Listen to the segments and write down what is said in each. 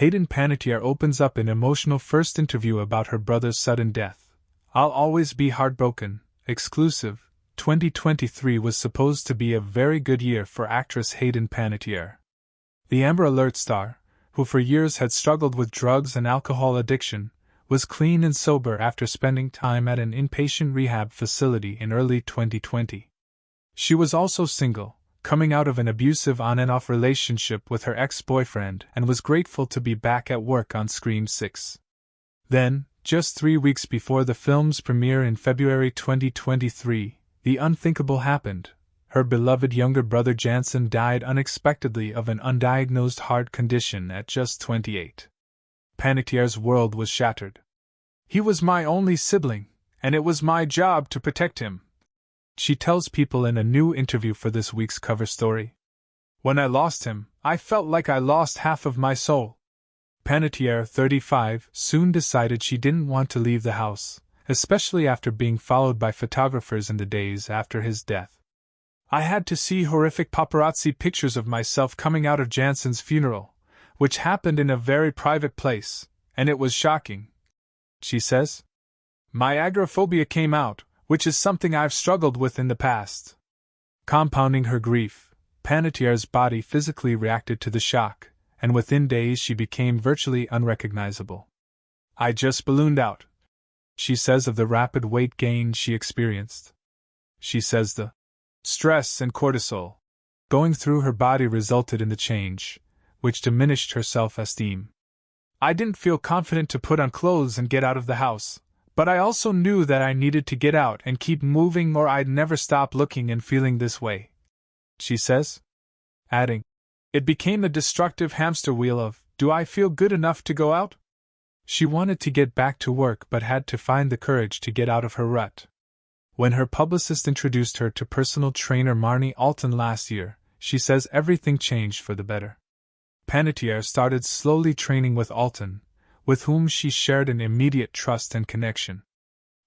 Hayden Panettiere opens up an emotional first interview about her brother's sudden death. I'll Always Be Heartbroken, exclusive. 2023 was supposed to be a very good year for actress Hayden Panettiere. The Amber Alert star, who for years had struggled with drugs and alcohol addiction, was clean and sober after spending time at an inpatient rehab facility in early 2020. She was also single, coming out of an abusive on-and-off relationship with her ex-boyfriend, and was grateful to be back at work on Scream 6. Then, just 3 weeks before the film's premiere in February 2023, the unthinkable happened. Her beloved younger brother Jansen died unexpectedly of an undiagnosed heart condition at just 28. Panettiere's world was shattered. "He was my only sibling, and it was my job to protect him," she tells people in a new interview for this week's cover story. "When I lost him, I felt like I lost half of my soul." Panettiere, 35, soon decided she didn't want to leave the house, especially after being followed by photographers in the days after his death. "I had to see horrific paparazzi pictures of myself coming out of Jansen's funeral, which happened in a very private place, and it was shocking," she says. "My agoraphobia came out, which is something I've struggled with in the past." Compounding her grief, Panettiere's body physically reacted to the shock, and within days she became virtually unrecognizable. "I just ballooned out," she says of the rapid weight gain she experienced. She says the stress and cortisol going through her body resulted in the change, which diminished her self-esteem. "I didn't feel confident to put on clothes and get out of the house, but I also knew that I needed to get out and keep moving or I'd never stop looking and feeling this way," she says. Adding, "It became a destructive hamster wheel of, do I feel good enough to go out?" She wanted to get back to work but had to find the courage to get out of her rut. When her publicist introduced her to personal trainer Marnie Alton last year, she says everything changed for the better. Panettiere started slowly training with Alton, with whom she shared an immediate trust and connection.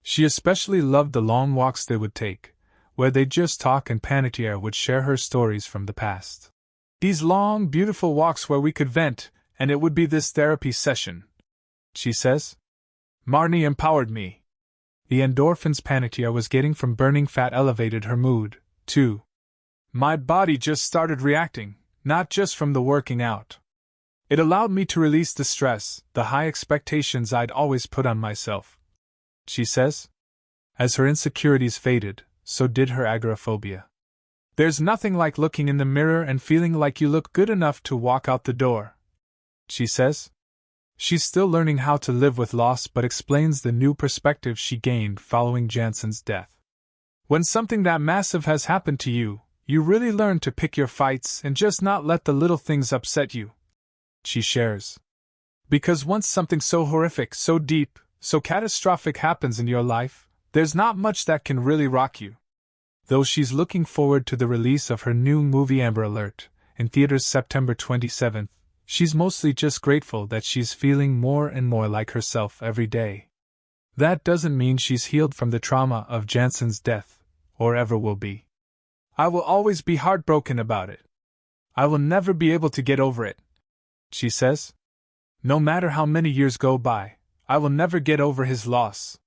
She especially loved the long walks they would take, where they'd just talk and Panettiere would share her stories from the past. "These long, beautiful walks where we could vent, and it would be this therapy session," she says. "Marnie empowered me." The endorphins Panettiere was getting from burning fat elevated her mood, too. "My body just started reacting, not just from the working out. It allowed me to release the stress, the high expectations I'd always put on myself," she says. As her insecurities faded, so did her agoraphobia. "There's nothing like looking in the mirror and feeling like you look good enough to walk out the door," she says. She's still learning how to live with loss but explains the new perspective she gained following Jansen's death. "When something that massive has happened to you, you really learn to pick your fights and just not let the little things upset you," she shares. "Because once something so horrific, so deep, so catastrophic happens in your life, there's not much that can really rock you." Though she's looking forward to the release of her new movie Amber Alert, in theaters September 27th, she's mostly just grateful that she's feeling more and more like herself every day. That doesn't mean she's healed from the trauma of Jansen's death, or ever will be. "I will always be heartbroken about it. I will never be able to get over it," she says. "No matter how many years go by, I will never get over his loss."